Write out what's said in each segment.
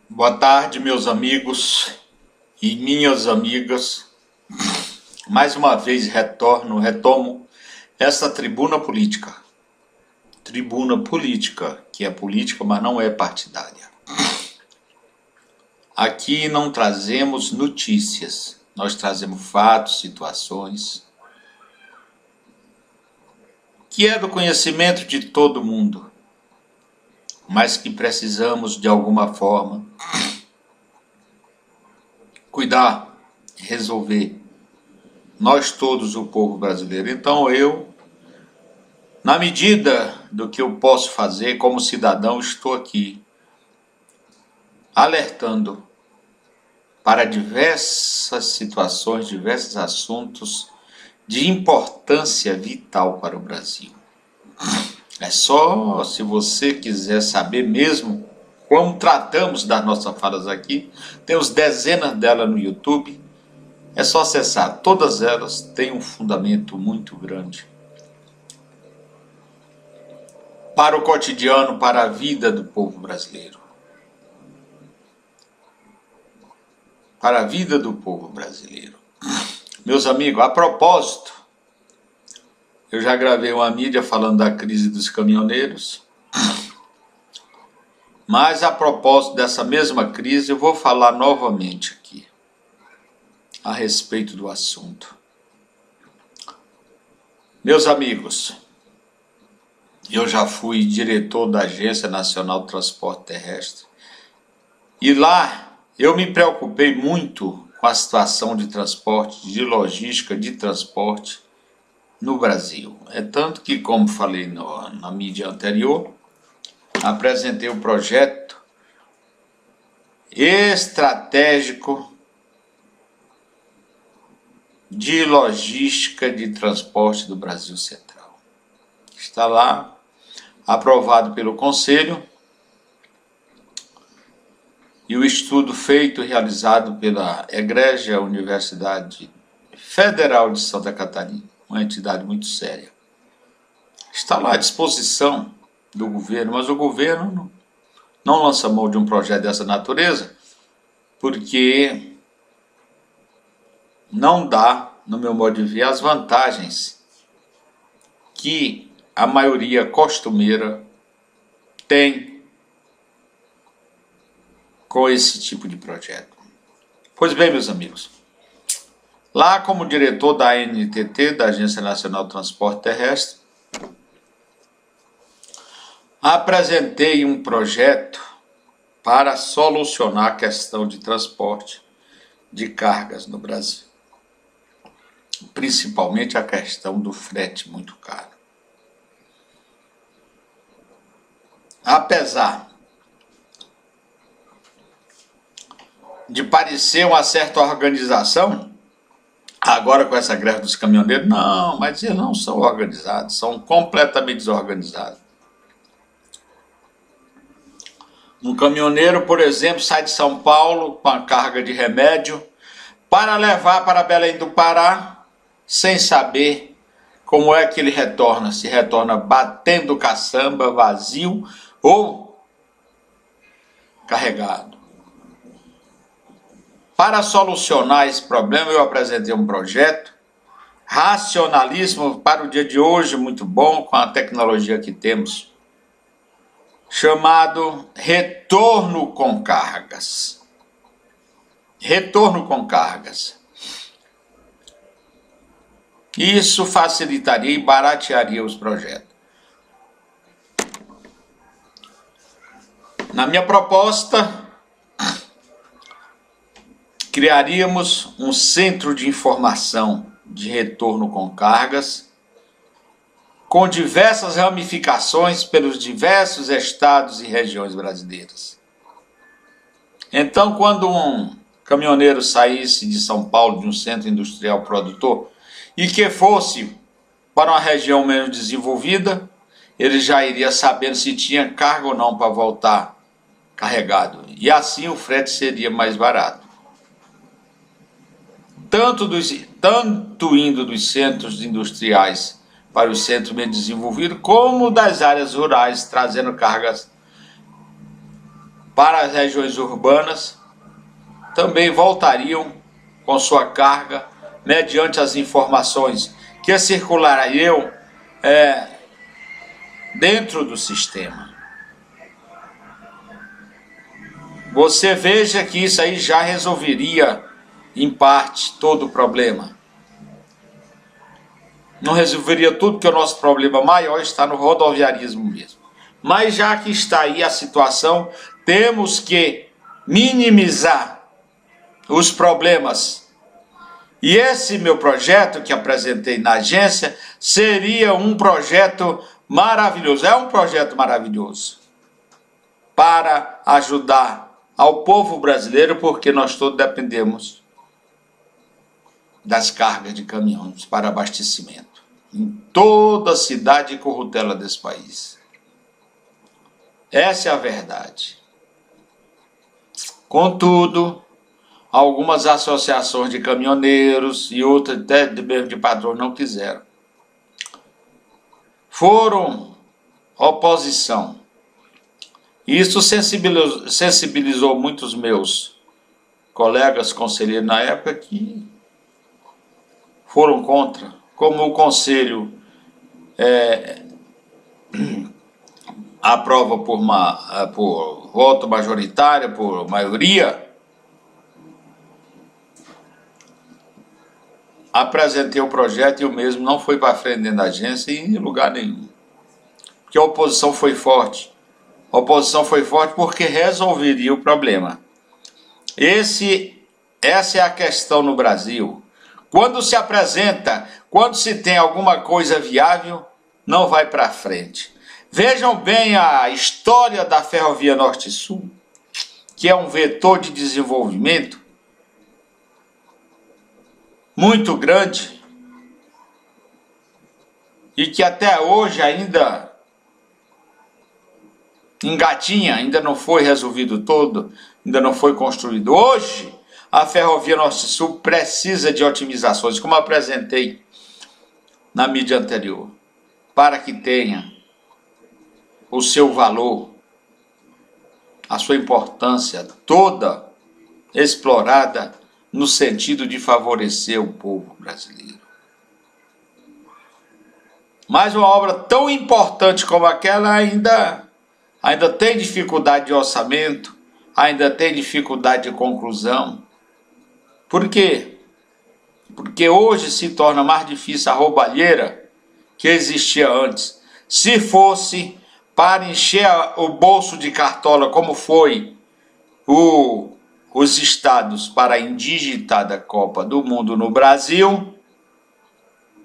Boa tarde, meus amigos e minhas amigas. Mais uma vez retomo essa tribuna política. Tribuna política, que é política, mas não é partidária. Aqui não trazemos notícias, nós trazemos fatos, situações, que é do conhecimento de todo mundo, mas que precisamos de alguma forma cuidar, resolver, nós todos, o povo brasileiro. Então eu, na medida do que eu posso fazer como cidadão, estou aqui alertando para diversas situações, diversos assuntos de importância vital para o Brasil. É só se você quiser saber mesmo como tratamos das nossas falas aqui, temos dezenas delas no YouTube, é só acessar. Todas elas têm um fundamento muito grande para o cotidiano, para a vida do povo brasileiro. Para a vida do povo brasileiro. Meus amigos, a propósito, eu já gravei uma mídia falando da crise dos caminhoneiros, mas a propósito dessa mesma crise, eu vou falar novamente aqui a respeito do assunto. Meus amigos, eu já fui diretor da Agência Nacional de Transporte Terrestre e lá eu me preocupei muito com a situação de transporte, de logística de transporte no Brasil. É tanto que, como falei na mídia anterior, apresentei um projeto estratégico de logística de transporte do Brasil Central. Está lá, aprovado pelo Conselho, e o estudo feito e realizado pela Egrégia Universidade Federal de Santa Catarina, uma entidade muito séria. Está lá à disposição do governo, mas o governo não lança mão de um projeto dessa natureza, porque não dá, no meu modo de ver, as vantagens que a maioria costumeira tem com esse tipo de projeto. Pois bem, meus amigos, lá como diretor da ANTT, da Agência Nacional de Transporte Terrestre, apresentei um projeto para solucionar a questão de transporte de cargas no Brasil, principalmente a questão do frete muito caro. Apesar de parecer uma certa organização, agora com essa greve dos caminhoneiros, não, mas eles não são organizados, são completamente desorganizados. Um caminhoneiro, por exemplo, sai de São Paulo com a carga de remédio para levar para Belém do Pará, sem saber como é que ele retorna, se retorna batendo caçamba, vazio ou carregado. Para solucionar esse problema, eu apresentei um projeto racionalíssimo para o dia de hoje, muito bom, com a tecnologia que temos, chamado Retorno com Cargas. Retorno com cargas. Isso facilitaria e baratearia os projetos. Na minha proposta, criaríamos um centro de informação de retorno com cargas, com diversas ramificações pelos diversos estados e regiões brasileiras. Então, quando um caminhoneiro saísse de São Paulo, de um centro industrial produtor, e que fosse para uma região menos desenvolvida, ele já iria sabendo se tinha carga ou não para voltar carregado. E assim o frete seria mais barato. Tanto indo dos centros industriais para os centros menos desenvolvidos, como das áreas rurais, trazendo cargas para as regiões urbanas também voltariam com sua carga mediante as informações que circulariam dentro do sistema. Você veja que isso aí já resolveria, em parte, todo o problema. Não resolveria tudo, porque o nosso problema maior está no rodoviarismo mesmo. Mas já que está aí a situação, temos que minimizar os problemas. E esse meu projeto que apresentei na agência seria um projeto maravilhoso. É um projeto maravilhoso para ajudar ao povo brasileiro, porque nós todos dependemos das cargas de caminhões para abastecimento em toda a cidade e corrutela desse país. Essa é a verdade. Contudo, algumas associações de caminhoneiros e outras até mesmo de patrões não quiseram. Foram oposição. Isso sensibilizou muitos meus colegas conselheiros na época que foram contra. Como o conselho aprova por voto majoritário, por maioria, apresentei o projeto e o mesmo não foi para frente dentro da agência e em lugar nenhum. Porque a oposição foi forte. A oposição foi forte porque resolveria o problema. Essa é a questão no Brasil. Quando se apresenta, quando se tem alguma coisa viável, não vai para frente. Vejam bem a história da Ferrovia Norte-Sul, que é um vetor de desenvolvimento muito grande e que até hoje ainda engatinha, ainda não foi resolvido todo, ainda não foi construído. Hoje, a Ferrovia Norte-Sul precisa de otimizações, como apresentei na mídia anterior, para que tenha o seu valor, a sua importância toda explorada no sentido de favorecer o povo brasileiro. Mas uma obra tão importante como aquela ainda tem dificuldade de orçamento, ainda tem dificuldade de conclusão. Por quê? Porque hoje se torna mais difícil a roubalheira que existia antes. Se fosse para encher o bolso de cartola, como foi os estados para a indigitada Copa do Mundo no Brasil,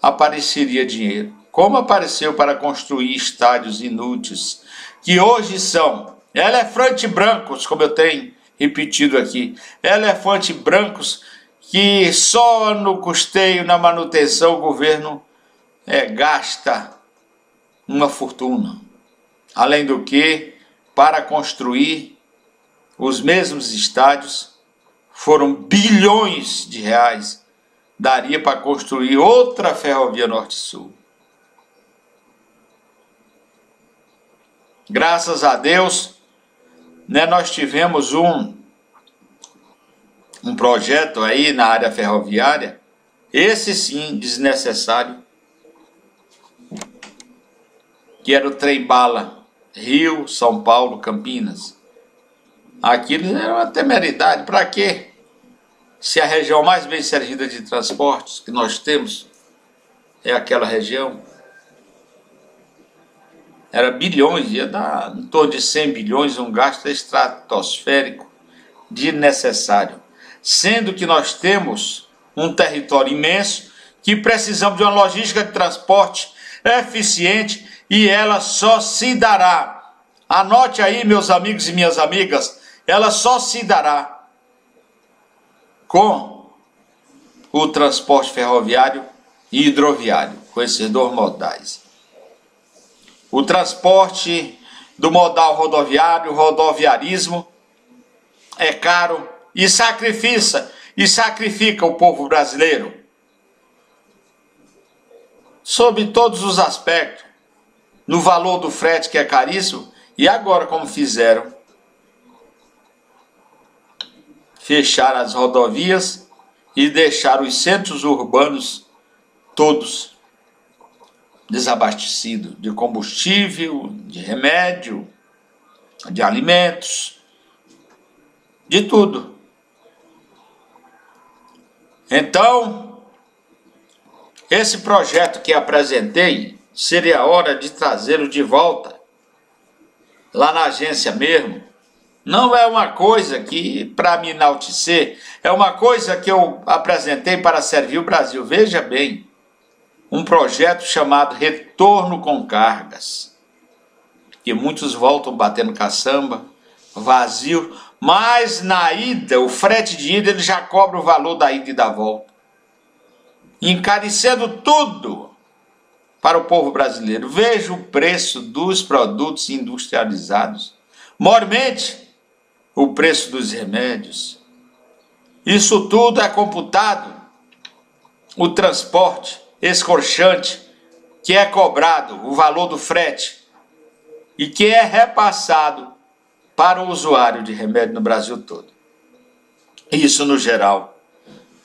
apareceria dinheiro. Como apareceu para construir estádios inúteis, que hoje são elefantes brancos, como eu tenho repetido aqui, elefantes brancos que só no custeio, na manutenção, o governo gasta uma fortuna. Além do que, para construir os mesmos estádios, foram bilhões de reais. Daria para construir outra Ferrovia Norte-Sul. Graças a Deus, nós tivemos um projeto aí na área ferroviária, esse sim desnecessário, que era o trem-bala Rio, São Paulo, Campinas. Aquilo era uma temeridade. Para quê? Se a região mais bem servida de transportes que nós temos é aquela região, era bilhões, ia dar em torno de 100 bilhões, um gasto estratosférico desnecessário. Sendo que nós temos um território imenso que precisamos de uma logística de transporte eficiente e ela só se dará, anote aí meus amigos e minhas amigas, ela só se dará com o transporte ferroviário e hidroviário, com esses dois modais. O transporte do modal rodoviário, o rodoviarismo, é caro e sacrifica o povo brasileiro sob todos os aspectos, no valor do frete que é caríssimo, e agora como fizeram fechar as rodovias e deixar os centros urbanos todos desabastecidos de combustível, de remédio, de alimentos, de tudo. Então, esse projeto que apresentei, seria hora de trazê-lo de volta, lá na agência mesmo. Não é uma coisa que, para me enaltecer, é uma coisa que eu apresentei para servir o Brasil. Veja bem, um projeto chamado Retorno com Cargas, que muitos voltam batendo caçamba, vazio, mas na ida, o frete de ida, ele já cobra o valor da ida e da volta, encarecendo tudo para o povo brasileiro. Veja o preço dos produtos industrializados, maiormente o preço dos remédios. Isso tudo é computado, o transporte escorchante, que é cobrado, o valor do frete, e que é repassado para o usuário de remédio no Brasil todo. Isso, no geral,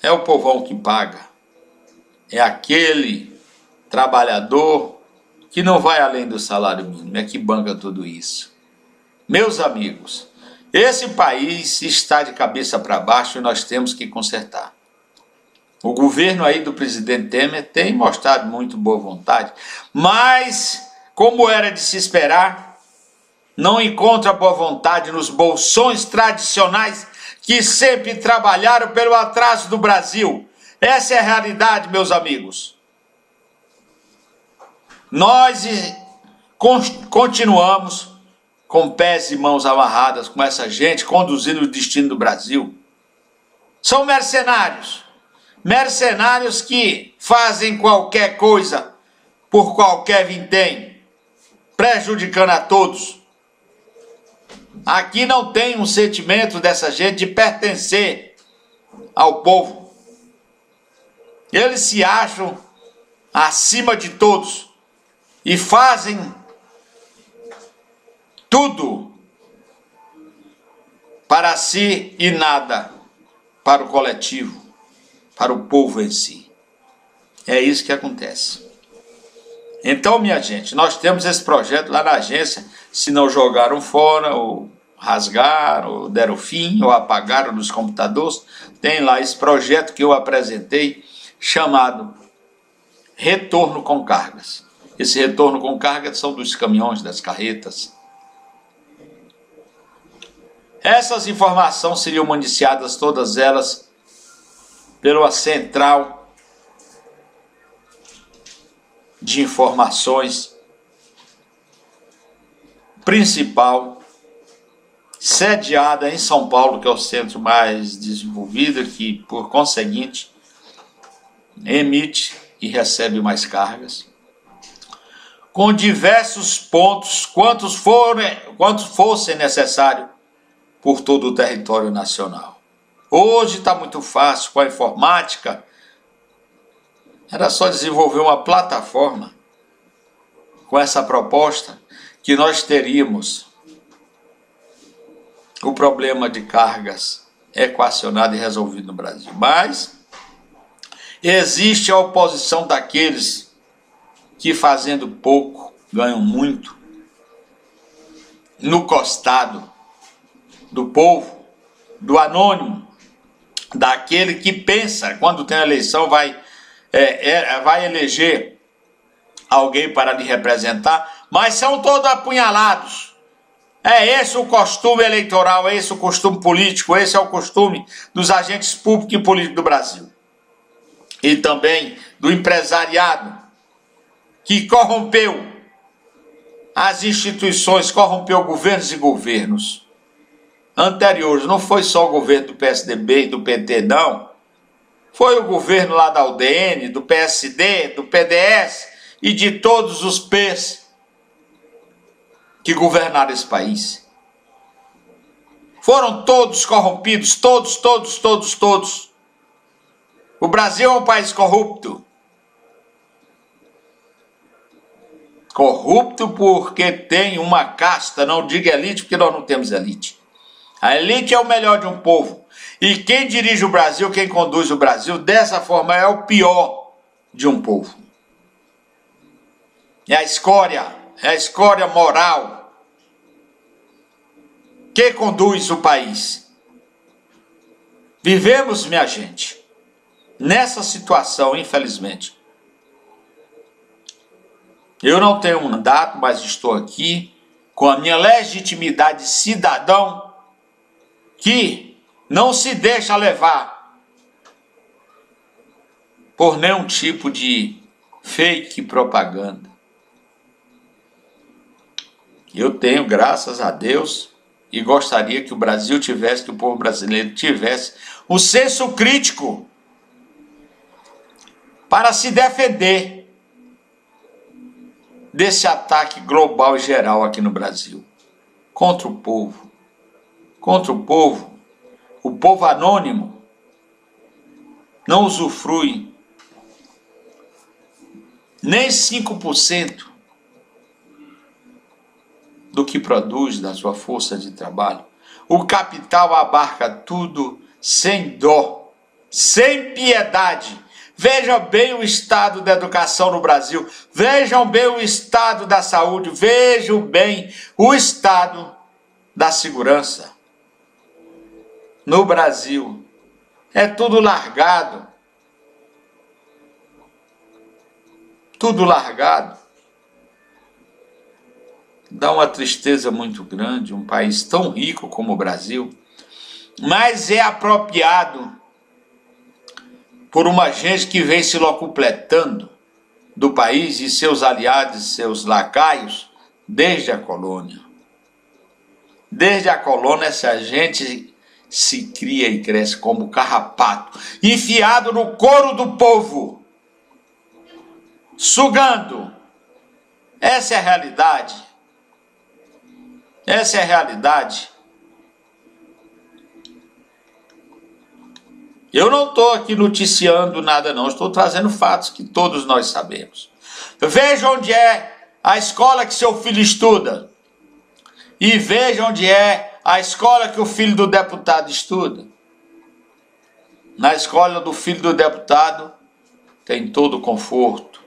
é o povão que paga. É aquele trabalhador que não vai além do salário mínimo, é que banca tudo isso. Meus amigos, esse país está de cabeça para baixo e nós temos que consertar. O governo aí do presidente Temer tem mostrado muito boa vontade, mas, como era de se esperar, não encontra boa vontade nos bolsões tradicionais que sempre trabalharam pelo atraso do Brasil. Essa é a realidade, meus amigos. Nós continuamos com pés e mãos amarradas com essa gente conduzindo o destino do Brasil. São mercenários. Mercenários que fazem qualquer coisa por qualquer vintém, prejudicando a todos. Aqui não tem um sentimento dessa gente de pertencer ao povo. Eles se acham acima de todos e fazem tudo para si e nada para o coletivo, para o povo em si. É isso que acontece. Então, minha gente, nós temos esse projeto lá na agência. Se não jogaram fora, ou rasgaram, ou deram fim, ou apagaram nos computadores, tem lá esse projeto que eu apresentei, chamado Retorno com Cargas. Esse retorno com cargas são dos caminhões, das carretas. Essas informações seriam municiadas, todas elas, pela central de informações principal, sediada em São Paulo, que é o centro mais desenvolvido, que, por conseguinte, emite e recebe mais cargas, com diversos pontos, quantos fossem necessários, por todo o território nacional. Hoje está muito fácil com a informática. Era só desenvolver uma plataforma com essa proposta que nós teríamos o problema de cargas equacionado e resolvido no Brasil. Mas existe a oposição daqueles que, fazendo pouco, ganham muito, no costado do povo, do anônimo, daquele que pensa, quando tem a eleição, vai eleger alguém para lhe representar, mas são todos apunhalados. É esse o costume eleitoral, é esse o costume político, esse é o costume dos agentes públicos e políticos do Brasil. E também do empresariado, que corrompeu as instituições, corrompeu governos e governos anteriores. Não foi só o governo do PSDB e do PT, não. Foi o governo lá da UDN, do PSD, do PDS e de todos os P's que governaram esse país. Foram todos corrompidos, todos. O Brasil é um país corrupto. Corrupto porque tem uma casta, não diga elite, porque nós não temos elite. A elite é o melhor de um povo. E quem dirige o Brasil, quem conduz o Brasil, dessa forma é o pior de um povo. É a escória moral que conduz o país. Vivemos, minha gente, nessa situação, infelizmente. Eu não tenho mandato, mas estou aqui com a minha legitimidade de cidadão que não se deixa levar por nenhum tipo de fake propaganda. Eu tenho, graças a Deus, e gostaria que o Brasil tivesse, que o povo brasileiro tivesse o senso crítico para se defender desse ataque global e geral aqui no Brasil, contra o povo. O povo anônimo não usufrui nem 5% do que produz da sua força de trabalho. O capital abarca tudo sem dó, sem piedade. Vejam bem o estado da educação no Brasil, vejam bem o estado da saúde, vejam bem o estado da segurança. No Brasil, é tudo largado. Tudo largado. Dá uma tristeza muito grande, um país tão rico como o Brasil, mas é apropriado por uma gente que vem se locupletando do país e seus aliados e seus lacaios desde a colônia. Desde a colônia, essa gente se cria e cresce como carrapato, enfiado no couro do povo, sugando. Essa é a realidade. Essa é a realidade. Eu não estou aqui noticiando nada não, estou trazendo fatos que todos nós sabemos. Veja onde é a escola que seu filho estuda. E veja onde é a escola que o filho do deputado estuda. Na escola do filho do deputado tem todo o conforto.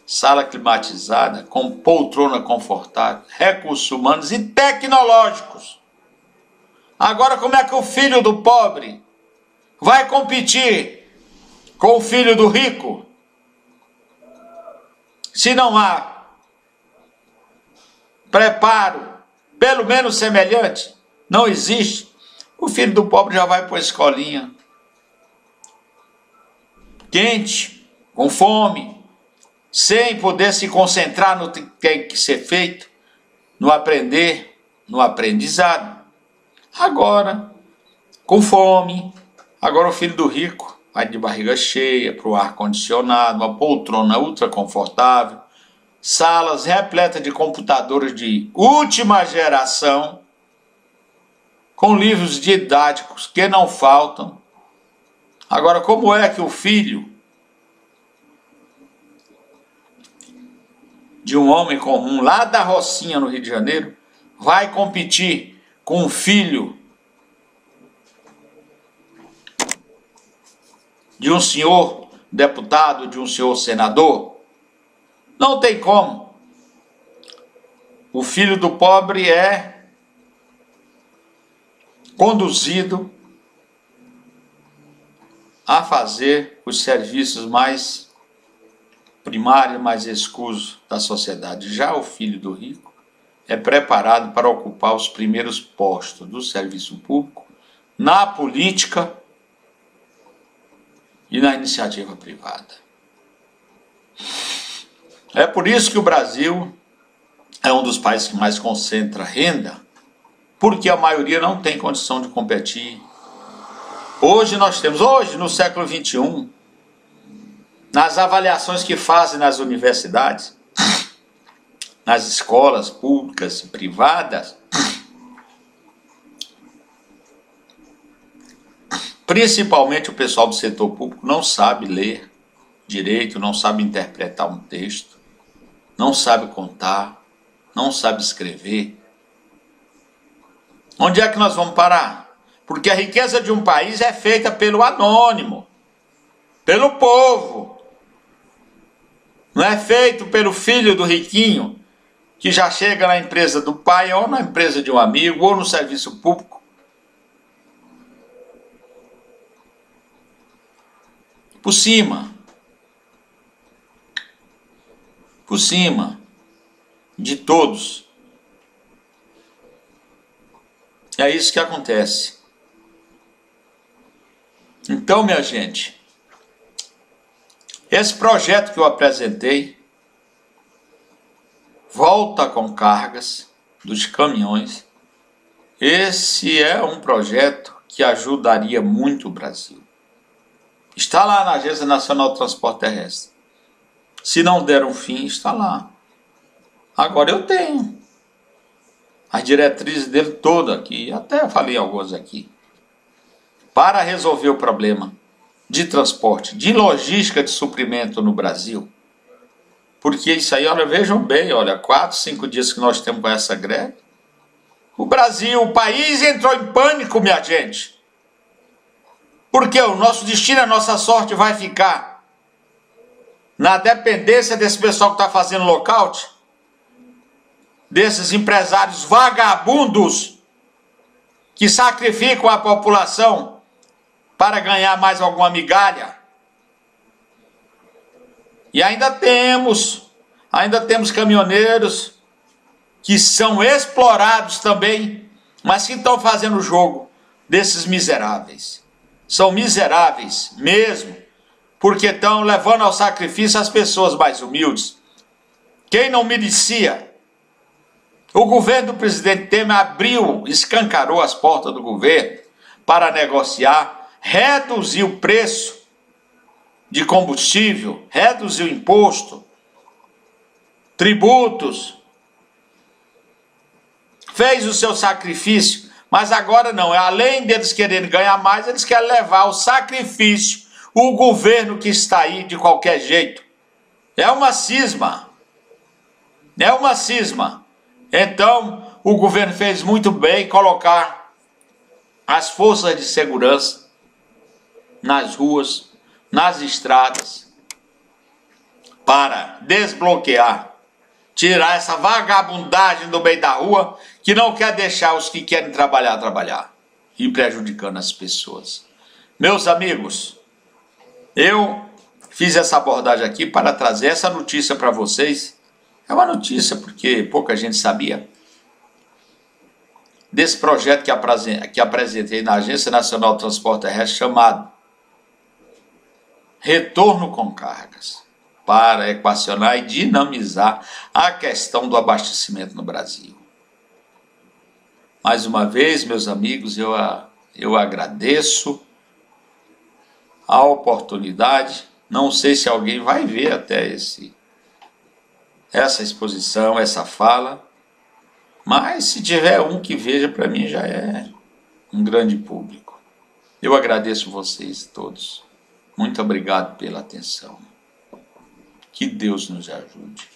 Sala climatizada, com poltrona confortável, recursos humanos e tecnológicos. Agora como é que o filho do pobre vai competir com o filho do rico? Se não há preparo, pelo menos semelhante, não existe. O filho do pobre já vai para a escolinha quente, com fome, sem poder se concentrar no que tem que ser feito, no aprender, no aprendizado. Agora, com fome, agora o filho do rico vai de barriga cheia para o ar-condicionado, uma poltrona ultra confortável, salas repletas de computadores de última geração, com livros didáticos que não faltam. Agora, como é que o filho de um homem comum lá da Rocinha, no Rio de Janeiro, vai competir com o filho de um senhor deputado, de um senhor senador? Não tem como. O filho do pobre é conduzido a fazer os serviços mais primários, mais escusos da sociedade. Já o filho do rico é preparado para ocupar os primeiros postos do serviço público, na política e na iniciativa privada. É por isso que o Brasil é um dos países que mais concentra renda, porque a maioria não tem condição de competir. Hoje nós temos, no século XXI, nas avaliações que fazem nas universidades, nas escolas públicas e privadas, principalmente o pessoal do setor público não sabe ler direito, não sabe interpretar um texto, não sabe contar, não sabe escrever. Onde é que nós vamos parar? Porque a riqueza de um país é feita pelo anônimo, pelo povo. Não é feito pelo filho do riquinho, que já chega na empresa do pai, ou na empresa de um amigo, ou no serviço público. Por cima de todos. É isso que acontece. Então, minha gente, esse projeto que eu apresentei, Volta com Cargas, dos caminhões, esse é um projeto que ajudaria muito o Brasil. Está lá na Agência Nacional de Transporte Terrestre. Se não der um fim, está lá. Agora eu tenho as diretrizes dele toda aqui, até falei algumas aqui, para resolver o problema de transporte, de logística de suprimento no Brasil. Porque isso aí, olha, vejam bem, olha, 4, 5 dias que nós temos com essa greve. O Brasil, o país entrou em pânico, minha gente. Porque o nosso destino, a nossa sorte vai ficar na dependência desse pessoal que está fazendo lockout, desses empresários vagabundos que sacrificam a população para ganhar mais alguma migalha. E ainda temos caminhoneiros que são explorados também, mas que estão fazendo o jogo desses miseráveis. São miseráveis mesmo, porque estão levando ao sacrifício as pessoas mais humildes. Quem não merecia? O governo do presidente Temer escancarou as portas do governo para negociar, reduzir o preço de combustível, reduzir o imposto, tributos, fez o seu sacrifício, mas agora não, além deles quererem ganhar mais, eles querem levar ao sacrifício o governo que está aí de qualquer jeito. É uma cisma. Então, o governo fez muito bem em colocar as forças de segurança nas ruas, nas estradas, para desbloquear, tirar essa vagabundagem do meio da rua, que não quer deixar os que querem trabalhar, e prejudicando as pessoas. Meus amigos, eu fiz essa abordagem aqui para trazer essa notícia para vocês. É uma notícia porque pouca gente sabia desse projeto que apresentei na Agência Nacional de Transporte Terrestre, chamado Retorno com Cargas, para equacionar e dinamizar a questão do abastecimento no Brasil. Mais uma vez, meus amigos, eu agradeço a oportunidade. Não sei se alguém vai ver até essa exposição, essa fala, mas se tiver um que veja, para mim já é um grande público. Eu agradeço vocês todos. Muito obrigado pela atenção. Que Deus nos ajude.